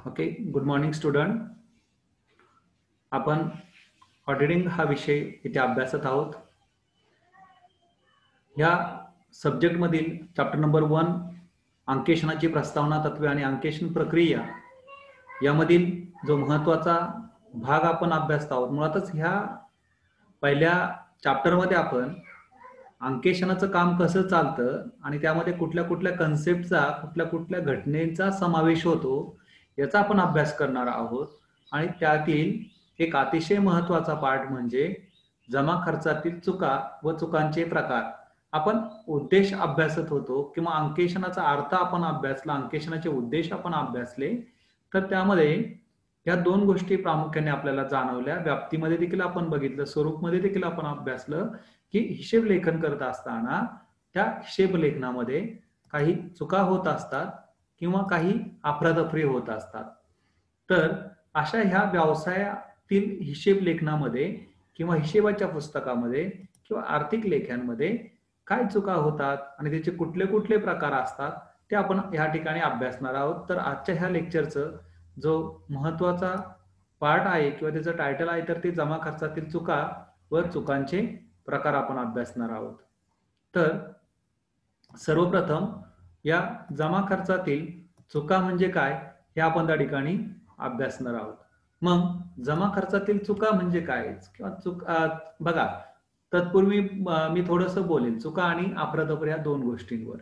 Okay, good morning student. आपण auditing हा विषय इथे अभ्यासत आहोत. या सब्जेक्टमधील चॅप्टर नंबर 1 अंकेशनाची प्रस्तावना तत्वे आणि अंकेशन प्रक्रिया यामधील जो महत्त्वाचा भाग आपण अभ्यासत आहोत. मुळातच ह्या पहिल्या चॅप्टरमध्ये आपण अंकेशनाचं काम कसं चालतं आणि त्यामध्ये कुठल्या कुठल्या कन्सेप्टचा कुठल्या कुठल्या घटनेचा समावेश होतो याचा आपण अभ्यास करणार आहोत. आणि त्यातील एक अतिशय महत्त्वाचा पार्ट म्हणजे जमा खर्चातील चुका व चुकांचे प्रकार. आपण उद्देश अभ्यासत होतो किंवा अंकेशनाचा अर्थ आपण अभ्यासला, अंकेशनाचे उद्देश आपण अभ्यासले, तर त्यामध्ये या दोन गोष्टी प्रामुख्याने आपल्याला जाणवल्या. व्याप्तीमध्ये देखील आपण बघितलं, स्वरूपमध्ये देखील आपण अभ्यासलं की हिशेब लेखन करत असताना त्या हिशेब लेखनामध्ये काही चुका होत असतात किंवा काही अफरातफरी होत असतात. तर अशा ह्या व्यवसायातील हिशेब लेखनामध्ये किंवा हिशेबाच्या पुस्तकामध्ये किंवा आर्थिक लेख्यांमध्ये काय चुका होतात आणि त्याचे कुठले कुठले प्रकार असतात ते आपण या ठिकाणी अभ्यासणार आहोत. तर आजच्या ह्या लेक्चरचं जो महत्त्वाचा पार्ट आहे किंवा त्याचं टायटल आहे तर ते जमा खर्चातील चुका व चुकांचे प्रकार आपण अभ्यासणार आहोत. तर सर्वप्रथम या जमा खर्चातील चुका म्हणजे काय हे आपण त्या ठिकाणी अभ्यासणार आहोत. मग जमा खर्चातील चुका म्हणजे काय किंवा बघा, तत्पूर्वी मी थोडंसं बोलेन चुका आणि अफरातफर या दोन गोष्टींवर.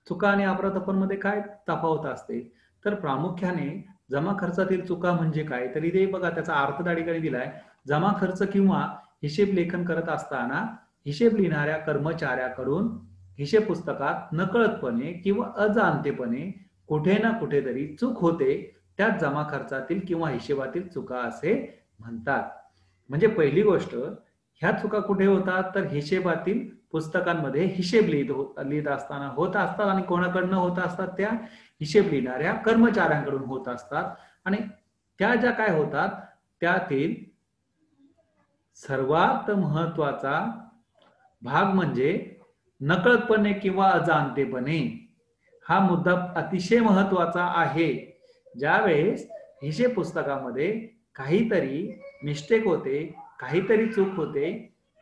चुका आणि अफरातफरमध्ये काय तफावत असते तर प्रामुख्याने जमा खर्चातील चुका म्हणजे काय तर इथे बघा त्याचा अर्थ त्या ठिकाणी दिलाय. जमा खर्च किंवा हिशेब लेखन करत असताना हिशेब लिहिणाऱ्या कर्मचाऱ्याकडून हिशेब पुस्तकात नकळतपणे किंवा अजाणतेपणे कुठे ना कुठेतरी चूक होते, त्यात जमा खर्चातील किंवा हिशेबातील चुका असे म्हणतात. म्हणजे पहिली गोष्ट, ह्या चुका कुठे होतात तर हिशेबातील पुस्तकांमध्ये हिशेब लिहित असताना होत असतात आणि कोणाकडनं होत असतात त्या हिशेब लिहिणाऱ्या कर्मचाऱ्यांकडून होत असतात. आणि त्या ज्या काय होतात त्यातील सर्वात महत्वाचा भाग म्हणजे नकळतपणे किंवा अजाणतेपणे. हा मुद्दा अतिशय महत्वाचा आहे. ज्यावेळेस हिशेब पुस्तकामध्ये काहीतरी मिस्टेक होते, काहीतरी चूक होते,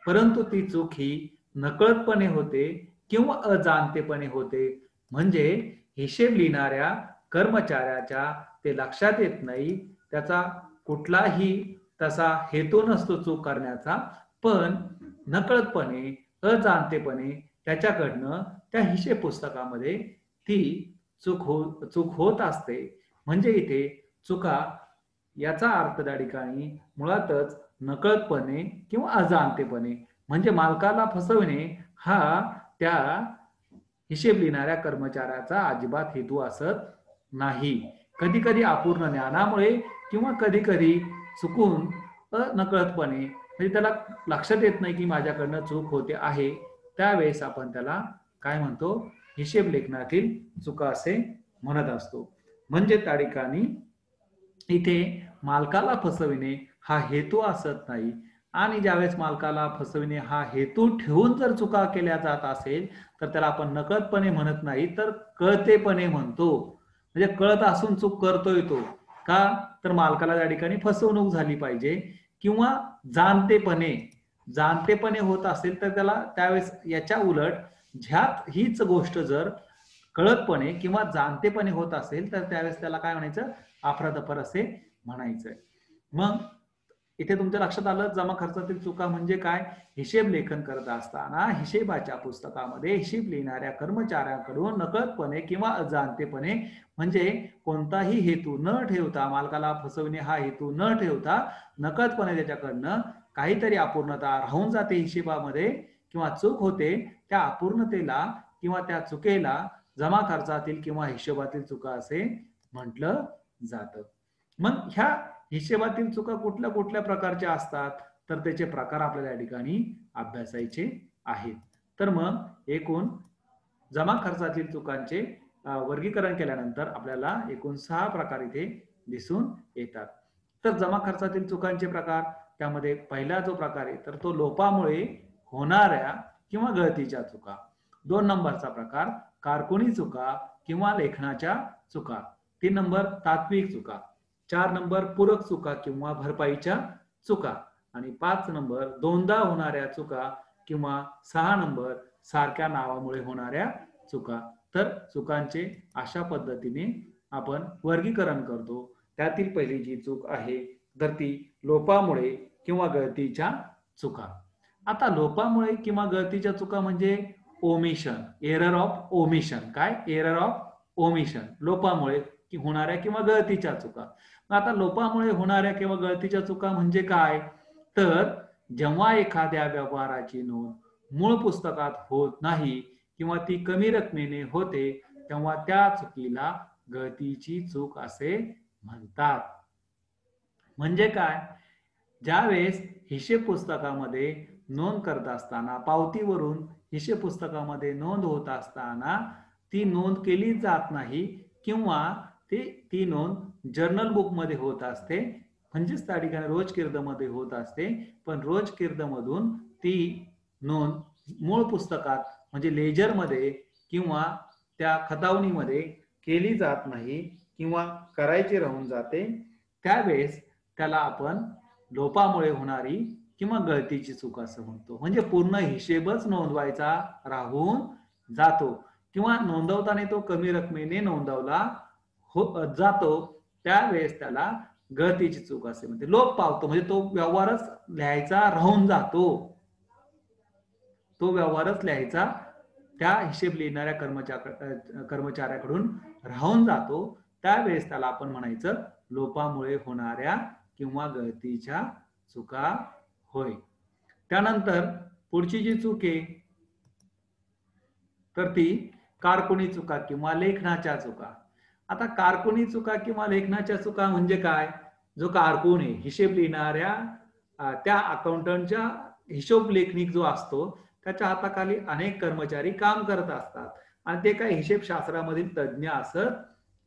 परंतु ती चूक ही नकळतपणे होते किंवा अजाणतेपणे होते, म्हणजे हिशेब लिहिणाऱ्या कर्मचाऱ्याच्या ते लक्षात येत नाही, त्याचा कुठलाही तसा हेतू नसतो चूक करण्याचा, पण नकळतपणे अजाणतेपणे त्याच्याकडनं त्या हिशेब पुस्तकामध्ये ती चूक होत असते. म्हणजे इथे चुका याचा अर्थ त्या ठिकाणी मुळातच नकळतपणे किंवा अजाणतेपणे, म्हणजे मालकाला फसवणे हा त्या हिशेब लिहिणाऱ्या कर्मचाऱ्याचा अजिबात हेतू असत नाही. कधी कधी अपूर्ण ज्ञानामुळे किंवा कधी कधी चुकून नकळतपणे, म्हणजे त्याला लक्षात येत नाही की माझ्याकडनं चूक होते आहे, त्यावेळेस आपण त्याला काय म्हणतो, हिशेब लेखनातील चुका असे म्हणत असतो. म्हणजे त्या ठिकाणी इथे मालकाला फसविणे हा हेतू असत नाही. आणि ज्यावेळेस मालकाला फसविणे हा हेतू ठेवून जर चुका केल्या जात असेल तर त्याला आपण नकळतपणे म्हणत नाही तर कळतेपणे म्हणतो. म्हणजे कळत असून चूक करतोय तो का तर मालकाला त्या ठिकाणी फसवणूक झाली पाहिजे, किंवा जाणतेपणे होत असेल तर त्याला त्यावेळेस याच्या उलट ह्यात हीच गोष्ट जर कळतपणे किंवा जाणतेपणे होत असेल तर त्यावेळेस त्याला काय म्हणायचं, अफरातफर असे म्हणायचंय. मग इथे तुमच्या लक्षात आलं जमा खर्चातील चुका म्हणजे काय. हिशेब लेखन करत असताना हिशेबाच्या पुस्तकामध्ये हिशेब लिहिणाऱ्या कर्मचाऱ्यांकडून नकळतपणे किंवा अजाणतेपणे, म्हणजे कोणताही हेतू न ठेवता, मालकाला फसवणे हा हेतू न ठेवता नकळतपणे त्याच्याकडनं काहीतरी अपूर्णता राहून जाते हिशेबामध्ये किंवा चूक होते, त्या अपूर्णतेला किंवा त्या चुकेला जमा खर्चातील किंवा हिशोबातील चुका असे म्हटलं जातं. मग ह्या हिशेबातील चुका कुठल्या कुठल्या प्रकारच्या असतात तर त्याचे प्रकार आपल्याला या ठिकाणी अभ्यासायचे आहेत. तर मग एकूण जमा खर्चातील चुकांचे वर्गीकरण केल्यानंतर आपल्याला एकूण 6 प्रकार इथे दिसून येतात. तर जमा खर्चातील चुकांचे प्रकार, त्यामध्ये पहिला जो प्रकार आहे तर तो लोपामुळे होणाऱ्या किंवा गळतीच्या चुका. 2 नंबरचा प्रकार कारकुनी चुका किंवा लेखनाच्या चुका. 3 नंबर तात्विक चुका. 4 नंबर पूरक चुका किंवा भरपाईच्या चुका, आणि 5 नंबर दोनदा होणाऱ्या चुका किंवा 6 नंबर सारख्या नावामुळे होणाऱ्या चुका. तर चुकांचे अशा पद्धतीने आपण वर्गीकरण करतो. त्यातील पहिली जी चूक आहे तर ती लोपामुळे किंवा गळतीच्या चुका. आता लोपामुळे किंवा गळतीच्या चुका म्हणजे ओमिशन, एरर ऑफ ओमिशन. काय? एरर ऑफ ओमिशन, लोपामुळे होणाऱ्या किंवा गळतीच्या चुका. आता लोपामुळे होणाऱ्या किंवा गळतीच्या चुका म्हणजे काय? तर जेव्हा एखाद्या व्यवहाराची नोंद मूळ पुस्तकात होत नाही किंवा ती कमी रकमेने होते तेव्हा त्या चुकीला गळतीची चूक असे म्हणतात. म्हणजे काय? ज्यावेळेस हिशेब पुस्तकामध्ये नोंद करत असताना, पावतीवरून हिशेब पुस्तकामध्ये नोंद होत असताना ती नोंद केली जात नाही किंवा ती नोंद जर्नल बुक मध्ये होत असते, म्हणजेच त्या ठिकाणी रोजकिर्दमध्ये होत असते, पण रोजकिर्दमधून ती नोंद मूळ पुस्तकात म्हणजे लेजरमध्ये किंवा त्या खतावणीमध्ये केली जात नाही किंवा करायची राहून जाते, त्यावेळेस त्याला आपण लोपामुळे होणारी किंवा गळतीची चूक असं म्हणतो. म्हणजे पूर्ण हिशेबच नोंदवायचा राहून जातो किंवा नोंदवताना तो कमी रकमेने नोंदवला जातो, त्यावेळेस त्याला गळतीची चूक असे म्हणते. लोप पावतो म्हणजे तो व्यवहारच लिहायचा राहून जातो, तो व्यवहारच लिहायचा त्या हिशेब लिहिणाऱ्या कर्मचाऱ्याकडून राहून जातो, त्यावेळेस त्याला आपण म्हणायचं लोपामुळे होणाऱ्या किंवा गळतीच्या चुका होय. त्यानंतर पुढची जी चूक आहे तर ती कारकुनी चुका किंवा लेखनाच्या चुका. आता कारकुनी चुका किंवा लेखनाच्या चुका म्हणजे काय? जो कारकून आहे, हिशेब लिहिणाऱ्या त्या अकाउंटंटच्या हिशोब लेखनिक जो असतो त्याच्या हाताखाली अनेक कर्मचारी काम करत असतात आणि ते काही हिशेब शास्त्रामधील तज्ज्ञ असत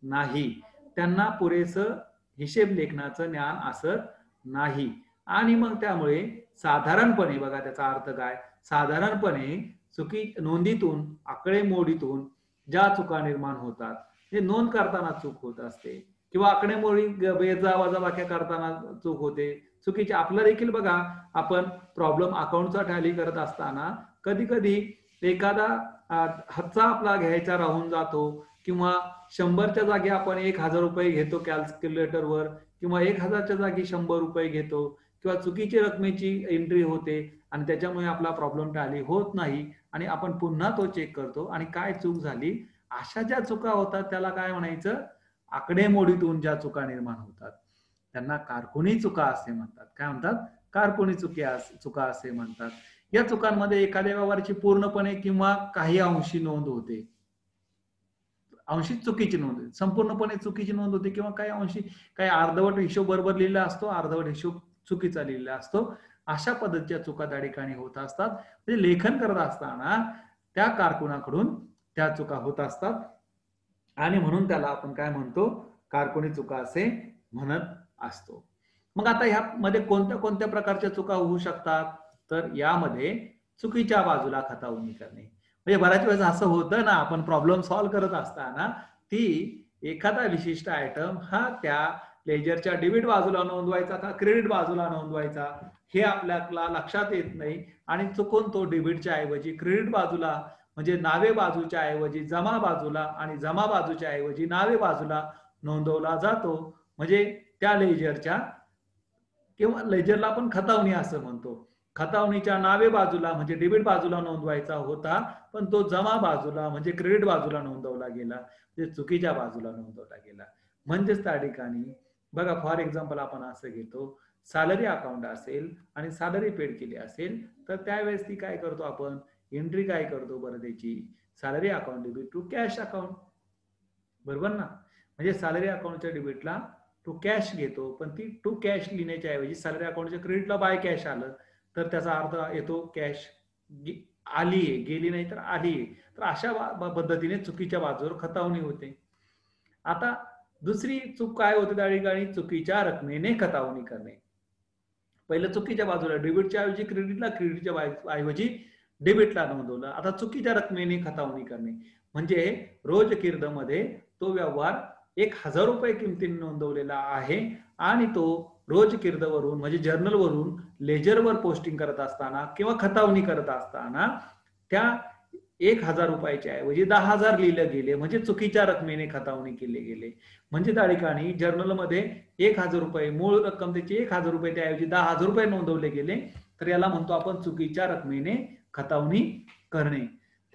नाही, त्यांना पुरेसं हिशेब लेखनाचं ज्ञान असत नाही आणि मग त्यामुळे साधारणपणे, बघा त्याचा अर्थ काय, साधारणपणे चुकी नोंदीतून आकडेमोडीतून ज्या चुका निर्माण होतात, हे नोंद करताना चूक होत असते किंवा आकडेमोडी बेजा वजाबाक्या करताना चूक होते, चुकीची. आपलं देखील बघा, आपण प्रॉब्लेम अकाउंटचा टॅली करत असताना कधी कधी एखादा हातचा आपला घ्यायचा राहून जातो किंवा 100च्या जागी आपण 1000 रुपये घेतो कॅल्क्युलेटरवर किंवा 1000च्या जागी 100 रुपये घेतो किंवा चुकीची रकमेची एंट्री होते आणि त्याच्यामुळे आपला प्रॉब्लेम टॅली होत नाही आणि आपण पुन्हा तो चेक करतो आणि काय चूक झाली. अशा ज्या चुका होतात त्याला काय म्हणायचं? आकडेमोडीतून ज्या चुका निर्माण होतात त्यांना कारकुनी चुका असे म्हणतात. काय म्हणतात? कारकुनी चुका असे म्हणतात. या चुकांमध्ये एखाद्या व्यवहाराची पूर्णपणे किंवा काही अंशी नोंद होते, अंशी चुकीची नोंद होते, संपूर्णपणे चुकीची नोंद होते किंवा काही अंशी, काही अर्धवट हिशोब बरोबर लिहिला असतो, अर्धवट हिशोब चुकीचा लिहिलेला असतो. अशा पद्धतीच्या चुका त्या ठिकाणी होत असतात. म्हणजे लेखन करत असताना त्या कारकुनाकडून त्या चुका होत असतात आणि म्हणून त्याला आपण काय म्हणतो? कारकुनी चुका असे म्हणत असतो. मग आता ह्यामध्ये कोणत्या कोणत्या प्रकारच्या चुका होऊ शकतात? तर यामध्ये चुकीच्या बाजूला खतावणी करणे. म्हणजे बऱ्याच वेळेस असं होतं ना, आपण प्रॉब्लेम सॉल्व्ह करत असताना ती एखादा विशिष्ट आयटम हा त्या लेजरच्या डेबिट बाजूला नोंदवायचा का क्रेडिट बाजूला नोंदवायचा हे आपल्याला लक्षात येत नाही आणि चुकून तो डेबिटच्या ऐवजी क्रेडिट बाजूला म्हणजे नावे बाजूच्या ऐवजी जमा बाजूला आणि जमा बाजूच्या ऐवजी नावे बाजूला नोंदवला जातो. म्हणजे त्या लेजरच्या किंवा लेजरला आपण खतावणी असं म्हणतो, खतावणीच्या नावे बाजूला म्हणजे डेबिट बाजूला नोंदवायचा होता पण तो जमा बाजूला म्हणजे क्रेडिट बाजूला नोंदवला गेला, म्हणजे चुकीच्या बाजूला नोंदवला गेला. म्हणजेच त्या ठिकाणी बघा, फॉर एक्झाम्पल आपण असं घेतो, सॅलरी अकाउंट असेल आणि सॅलरी पेड केली असेल तर त्यावेळेस ती काय करतो आपण? एंट्री काय करतो बरं त्याची? Salary account debit to cash account, बरोबर ना? म्हणजे सॅलरी अकाउंटच्या डेबिटला टू कॅश घेतो पण ती टू कॅश लिहिण्याच्या ऐवजी सॅलरी अकाउंटच्या क्रेडिटला बाय कॅश आलं तर त्याचा अर्थ येतो कॅश आली आहे, गेली नाही तर आली आहे. तर अशा पद्धतीने चुकीच्या बाजूवर खतावणी होते. आता दुसरी चूक काय होते त्या ठिकाणी? चुकीच्या रकमेने खतावणी करणे. पहिलं चुकीच्या बाजूला डेबिटच्या ऐवजी क्रेडिटला, क्रेडिटच्या ऐवजी डेबिटला नोंदवलं. आता चुकीच्या रकमेने खतावणी करणे म्हणजे रोजकिर्दमध्ये तो व्यवहार ₹1000 किमतीने नोंदवलेला आहे आणि तो रोज किर्दवरून म्हणजे जर्नलवरून लेजरवर पोस्टिंग करत असताना किंवा खतावणी करत असताना त्या ₹1000 ऐवजी 10,000 लिहिलं गेले, म्हणजे चुकीच्या रकमेने खतावणी केले गेले. म्हणजे त्या ठिकाणी जर्नलमध्ये ₹1000 मूळ रक्कम त्याची ₹1000 त्याऐवजी ₹10,000 नोंदवले गेले, तर याला म्हणतो आपण चुकीच्या रकमेने खतावणी करणे.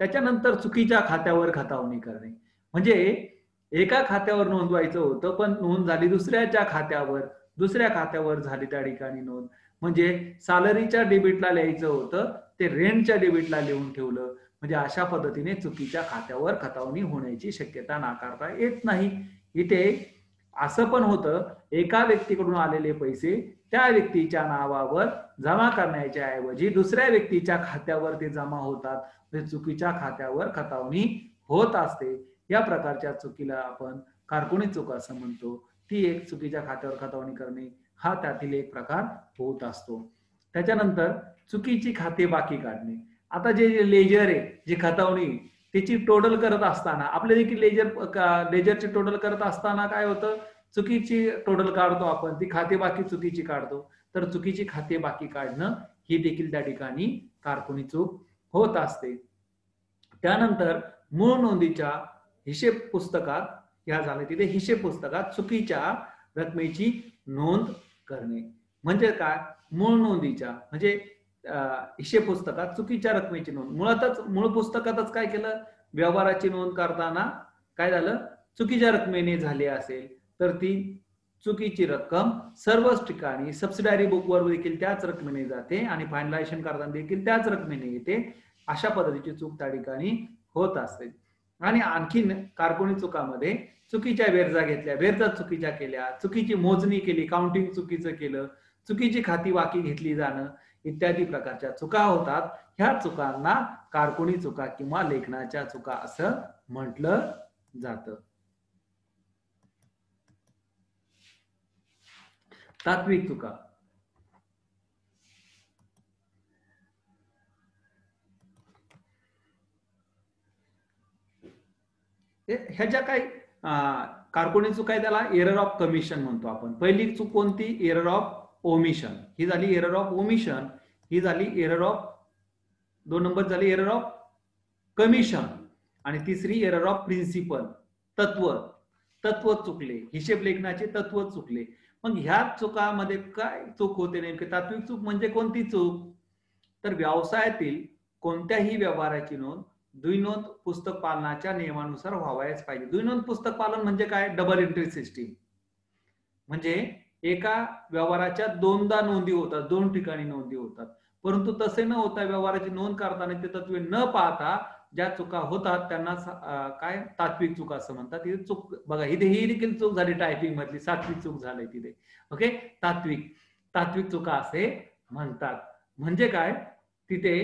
त्याच्यानंतर चुकीच्या खात्यावर खतावणी करणे, म्हणजे एका खात्यावर नोंदवायचं होतं पण नोंद झाली दुसऱ्याच्या खात्यावर, दुसऱ्या खात्यावर झाली त्या ठिकाणी नोंद. म्हणजे सॅलरीच्या डेबिटला लिहायचं होतं ते रेंटच्या डेबिटला लिहून ठेवलं. म्हणजे अशा पद्धतीने चुकीच्या खात्यावर खतावणी होण्याची शक्यता नाकारता येत नाही. इथे असं पण होतं, एका व्यक्तीकडून आलेले पैसे त्या व्यक्तीच्या नावावर जमा करण्याच्या ऐवजी दुसऱ्या व्यक्तीच्या खात्यावर ते जमा होतात, म्हणजे चुकीच्या खात्यावर खतावणी होत असते. या प्रकारच्या चुकीला आपण कारकुनी चूक असं म्हणतो. ती एक चुकीच्या खात्यावर खतावणी करणे हा त्यातील एक प्रकार होत असतो. त्याच्यानंतर चुकीची खाते बाकी काढणे. आता जे लेजर आहे, जी खतावणी त्याची टोटल करत असताना आपल्या देखील लेजरची टोटल करत असताना काय होतं, चुकीची टोटल काढतो आपण, ती खाते बाकी चुकीची काढतो. तर चुकीची खाते बाकी काढणं ही देखील त्या ठिकाणी कारकुनी चूक होत असते. त्यानंतर मूळ नोंदीच्या हिशेब पुस्तकात या झाले तिथे हिशेब पुस्तकात चुकीच्या रकमेची नोंद करणे. म्हणजे काय, मूळ नोंदीच्या म्हणजे हिशेब पुस्तकात चुकीच्या रकमेची नोंद. मूळ पुस्तकातच काय केलं, व्यवहाराची नोंद करताना काय झालं, चुकीच्या रकमेने झाली असेल तर ती चुकीची रक्कम सर्वच ठिकाणी सबसिडायरी बुकवर देखील त्याच रकमेने जाते आणि फायनलायझेशन करताना देखील त्याच रकमेने येते. अशा पद्धतीची चूक त्या ठिकाणी होत असते. आणि आणखीन कारकुनी चुकामध्ये चुकीच्या बेरजा घेतल्या, बेरजा चुकीच्या केल्या, चुकीची मोजणी केली, काउंटिंग चुकीचं केलं, चुकीची खाती बाकी घेतली जाणं इत्यादी प्रकारच्या चुका होतात. ह्या चुकांना कारकुनी चुका किंवा लेखनाच्या चुका असं म्हटलं जातं. तात्विक चुका. ह्याच्या काही कारकुनी चूक आहे, त्याला एरर ऑफ कमिशन म्हणतो आपण. पहिली चूक कोणती, एरर ऑफ ओमिशन. ही झाली एरर ऑफ ओमिशन. ही झाली एरर ऑफ, 2 नंबर झाली एरर ऑफ कमिशन. आणि तिसरी एरर ऑफ प्रिन्सिपल, तत्व चुकले, हिशेब लेखनाचे तत्व चुकले. मग ह्या चुकामध्ये काय चूक होते नेमके, तात्विक चूक म्हणजे कोणती चूक, तर व्यवसायातील कोणत्याही व्यवहाराची नोंद द्विनोंद पुस्तक पालनाच्या नियमानुसार व्हावयाच पाहिजे. द्विनोंद पुस्तक पालन म्हणजे काय, डबल एंट्री सिस्टीम. म्हणजे एका व्यवहाराच्या दोनदा नोंदी होतात, 2 ठिकाणी नोंदी होतात. परंतु तसे न होता व्यवहाराची नोंद करताना ते तत्वे न पाहता ज्या चुका होतात त्यांना काय तात्विक चूक असं म्हणतात. ही चूक बघा, इथे ही देखील चूक झाली टायपिंग मधली, 7वी चूक झाली तिथे. ओके, तात्विक चुका असे म्हणतात. म्हणजे काय, तिथे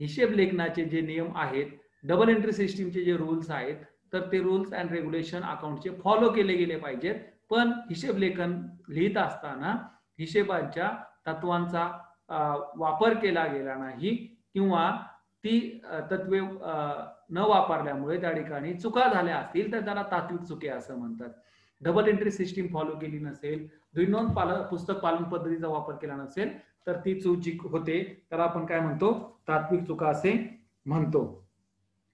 हिशेब लेखनाचे जे नियम आहेत, डबल एंट्री सिस्टीमचे जे रूल्स आहेत, तर ते रूल्स अँड रेग्युलेशन अकाउंटचे फॉलो केले गेले पाहिजेत. पण हिशेब लेखन लिहित असताना हिशेबाच्या तत्वांचा वापर केला गेला नाही किंवा ती तत्वे न वापरल्यामुळे त्या ठिकाणी चुका झाल्या असतील तर त्याला तात्विक चुके असं म्हणतात. डबल एंट्री सिस्टीम फॉलो केली नसेल, द्विनोंद पुस्तक पालन पद्धतीचा वापर केला नसेल तर ती चूक होते, त्याला आपण काय म्हणतो, तात्विक चुका असे म्हणतो.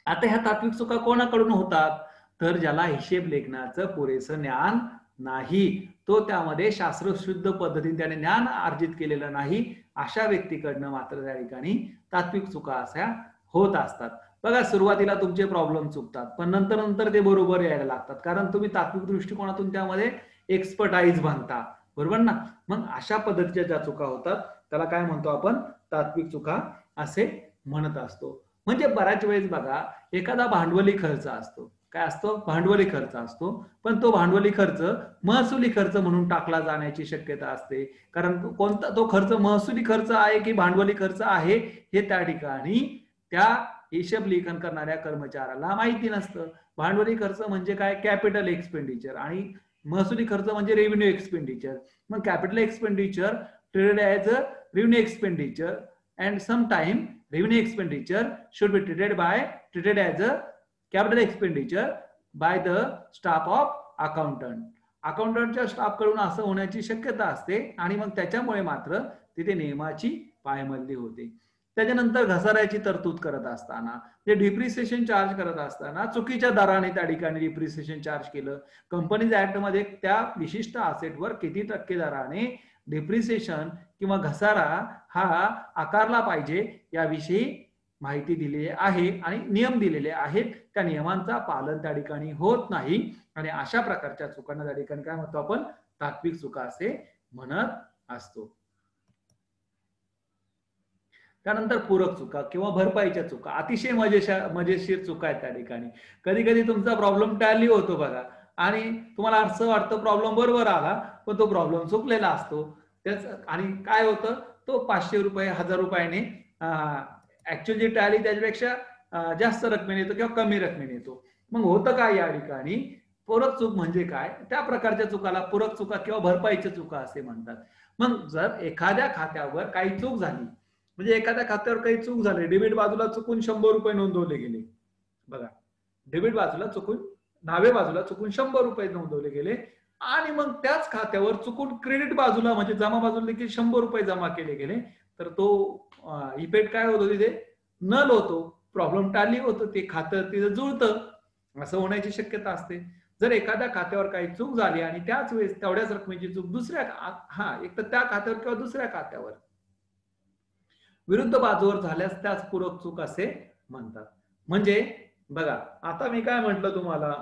आता ह्या तात्विक चुका कोणाकडून होतात, तर ज्याला हिशेब लेखनाचं पुरेसं ज्ञान नाही, तो त्यामध्ये शास्त्रशुद्ध पद्धतीने त्याने ज्ञान अर्जित केलेलं नाही, अशा व्यक्तीकडनं मात्र त्या ठिकाणी तात्विक चुका अशा होत असतात. बघा, सुरुवातीला तुमचे प्रॉब्लेम चुकतात पण नंतर ते बरोबर यायला लागतात, कारण तुम्ही तात्विक दृष्टिकोनातून त्यामध्ये एक्सपर्टाईज बनता, बरोबर ना. मग अशा पद्धतीच्या ज्या चुका होतात त्याला काय म्हणतो आपण, तात्विक चुका असे म्हणत असतो. म्हणजे बऱ्याच वेळेस बघा, एखादा भांडवली खर्च असतो, काय असतो, भांडवली खर्च असतो, पण तो भांडवली खर्च महसुली खर्च म्हणून टाकला जाण्याची शक्यता असते. कारण कोणता तो खर्च महसुली खर्च आहे की भांडवली खर्च आहे हे त्या ठिकाणी त्या हिशेब लेखन करणाऱ्या कर्मचाऱ्याला माहिती नसतं. भांडवली खर्च म्हणजे काय, कॅपिटल एक्सपेंडिचर, आणि महसुली खर्च म्हणजे रेव्हेन्यू एक्सपेंडिचर. मग capital expenditure traded as a revenue expenditure and sometime revenue expenditure should be treated as a capital expenditure by the staff of अकाउंटंटच्या स्टाफकडून असं होण्याची शक्यता असते आणि मग त्याच्यामुळे मात्र तिथे नियमाची पायमल्ली होते. त्याच्यानंतर घसाऱ्याची तरतूद करत असताना जे डिप्रिसिएशन चार्ज करत असताना चुकीच्या दराने त्या ठिकाणी डिप्रिसिएशन चार्ज केलं. कंपनीज ऍक्ट मध्ये त्या विशिष्ट असेटवर किती टक्के दराने डिप्रिसिएशन किंवा घसारा हा आकारला पाहिजे याविषयी माहिती दिलेली आहे आणि नियम दिलेले आहेत. त्या नियमांचा पालन त्या ठिकाणी होत नाही आणि अशा प्रकारच्या चुकांना त्या ठिकाणी काय म्हणतो आपण, तात्विक चुका असे म्हणत असतो. त्यानंतर पूरक चुका किंवा भरपाईच्या चुका अतिशय मजेशीर चुका आहेत त्या ठिकाणी. कधी कधी तुमचा प्रॉब्लेम टॅली होतो बघा आणि तुम्हाला असं वाटतं प्रॉब्लेम बरोबर आला पण तो प्रॉब्लेम चुकलेला असतो. त्याच आणि काय होतं, तो 500 रुपये 1000 रुपयाने ऍक्च्युअली टॅली त्याच्यापेक्षा जास्त रकमेने येतो किंवा कमी रकमेने येतो. मग होतं काय या ठिकाणी, पूरक चूक म्हणजे काय, त्या प्रकारच्या चुकाला पूरक चुका किंवा भरपाईच्या चुका असे म्हणतात. मग जर एखाद्या खात्यावर काही चूक झाली, म्हणजे एखाद्या खात्यावर काही चूक झाली, डेबिट बाजूला चुकून 100 रुपये नोंदवले गेले बघा, डेबिट बाजूला चुकून डाव्या बाजूला चुकून 100 रुपये नोंदवले गेले आणि मग त्याच खात्यावर चुकून क्रेडिट बाजूला म्हणजे जमा बाजूला देखील 100 रुपये जमा केले गेले, तर तो इफेक्ट काय होतो, तिथे नल होतो, प्रॉब्लेम टाली होतो, ते खातं तिथं जुळतं, असं होण्याची शक्यता असते. जर एखाद्या खात्यावर काही चूक झाली आणि त्याच वेळेस तेवढ्याच रकमेची चूक दुसऱ्या एक तर त्या खात्यावर किंवा दुसऱ्या खात्यावर विरुद्ध बाजूवर झाल्यास त्याच पूरक चूक असे म्हणतात. म्हणजे बघा, आता मी काय म्हटलं तुम्हाला,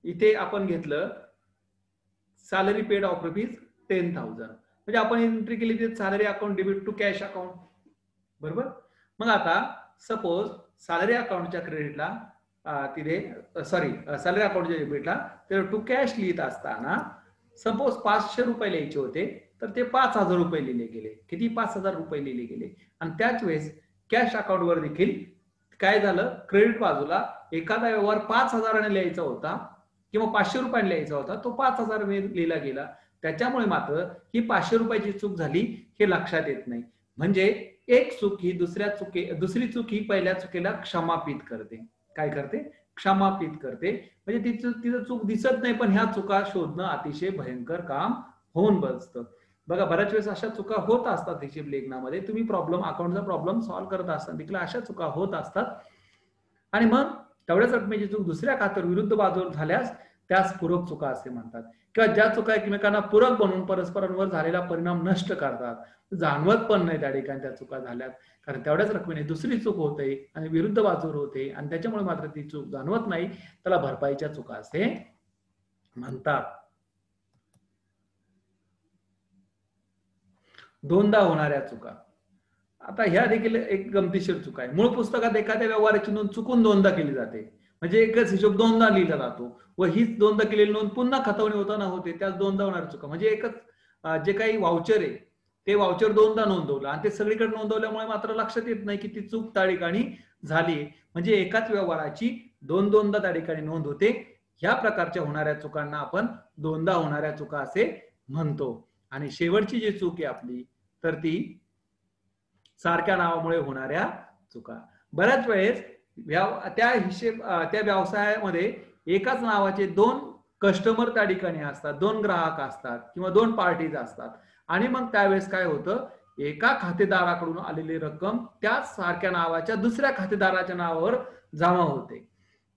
इथे आपण घेतलं सॅलरी पेड ऑफ रुपीज 10,000, म्हणजे आपण एंट्री केली ते salary account debit to cash account, बरोबर. मग आता सपोज सॅलरी अकाउंटच्या क्रेडिटला तिथे सॅलरी अकाउंटच्या डेबिटला ते टू कॅश लिहित असताना सपोज 500 रुपये लिहायचे होते, तर ते 5000 रुपये लिहिले गेले. किती? 5000 रुपये लिहिले गेले. आणि त्याच वेळेस कॅश अकाउंटवर देखील काय झालं, क्रेडिट बाजूला एखादा व्यवहार 5000ने लिहायचा होता किंवा 500 रुपयाने लिहायचा होता, तो 5000 लिहिला गेला. त्याच्यामुळे मात्र ही 500 रुपयाची चूक झाली हे लक्षात येत नाही. म्हणजे एक चूक ही दुसरी चूक ही पहिल्या चुकीला क्षमापित करते. काय करते? क्षमापित करते. म्हणजे तिचं चूक दिसत नाही, पण ह्या चुका शोधणं अतिशय भयंकर काम होऊन बसतं. बघा, बऱ्याच वेळेस अशा चुका होत असतात हिशेब लेखनामध्ये. तुम्ही अकाउंटचा प्रॉब्लेम सॉल्व्ह करत असताना देखील अशा चुका होत असतात आणि मग तेवढ्याच रकमेची चूक दुसऱ्या खात्यावर विरुद्ध बाजूवर झाल्यास त्यास पूरक चुका असे म्हणतात. किंवा ज्या चुका एकमेकांना पूरक बनवून परस्परांवर झालेला परिणाम नष्ट करतात, जाणवत पण नाही त्या ठिकाणी त्या चुका झाल्यात, कारण तेवढ्याच रकमेने दुसरी चूक होते आणि विरुद्ध बाजूवर होते आणि त्याच्यामुळे मात्र ती चूक जाणवत नाही. त्याला भरपाईच्या चुका असे म्हणतात. दोनदा होणाऱ्या चुका, आता ह्या देखील एक गमतीशीर चुका आहे. मूळ पुस्तकात एखाद्या व्यवहाराची नोंद चुकून दोनदा केली जाते, म्हणजे एकच हिशोब दोनदा लिहिला जातो व हीच दोनदा केलेली नोंद पुन्हा खतवणी होताना होते, त्याच दोनदा होणाऱ्या चुका. म्हणजे एकच जे काही वाउचर आहे ते वाउचर दोनदा नोंदवलं आणि ते सगळीकडे नोंदवल्यामुळे मात्र लक्षात येत नाही की ती चूक त्या ठिकाणी झाली. म्हणजे एकाच व्यवहाराची दोनदा त्या ठिकाणी नोंद होते. ह्या प्रकारच्या होणाऱ्या चुकांना आपण दोनदा होणाऱ्या चुका असे म्हणतो. आणि शेवटची जी चूक आहे आपली, तर ती सारख्या नावामुळे होणाऱ्या चुका. बऱ्याच वेळेस त्या व्यवसायामध्ये एकाच नावाचे 2 कस्टमर त्या ठिकाणी असतात, 2 ग्राहक असतात किंवा 2 पार्टीज असतात आणि मग त्यावेळेस काय होतं, एका खातेदाराकडून आलेली रक्कम त्याच सारख्या नावाच्या दुसऱ्या खातेदाराच्या नावावर जमा होते.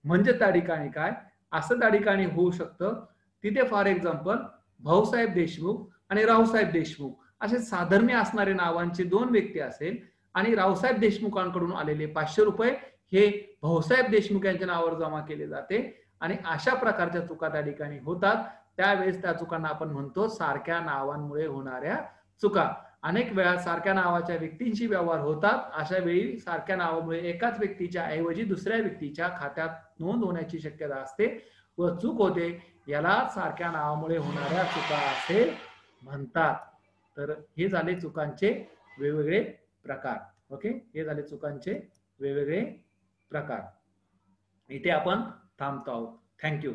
म्हणजे त्या ठिकाणी काय असं त्या ठिकाणी होऊ शकतं, तिथे फॉर एक्झाम्पल भाऊसाहेब देशमुख आणि रावसाहेब देशमुख असे साधर्म्य असणारे नावांचे 2 व्यक्ती असेल आणि रावसाहेब देशमुखांकडून आलेले 500 रुपये हे भाऊसाहेब देशमुख यांच्या नावावर जमा केले जाते आणि अशा प्रकारच्या चुका त्या ठिकाणी होतात. त्यावेळेस त्या चुकांना आपण म्हणतो सारख्या नावांमुळे होणाऱ्या चुका. अनेक वेळा सारख्या नावाच्या व्यक्तींशी व्यवहार होतात, अशा वेळी सारख्या नावामुळे एकाच व्यक्तीच्या ऐवजी दुसऱ्या व्यक्तीच्या खात्यात नोंद होण्याची शक्यता असते व चूक होते. याला सारख्या नावामुळे होणाऱ्या चुका असे म्हणतात. तर हे झाले चुकांचे वेगवेगळे प्रकार. ओके, हे झाले चुकांचे वेगवेगळे प्रकार. इथे आपण थांबतो आहोत. थँक्यू.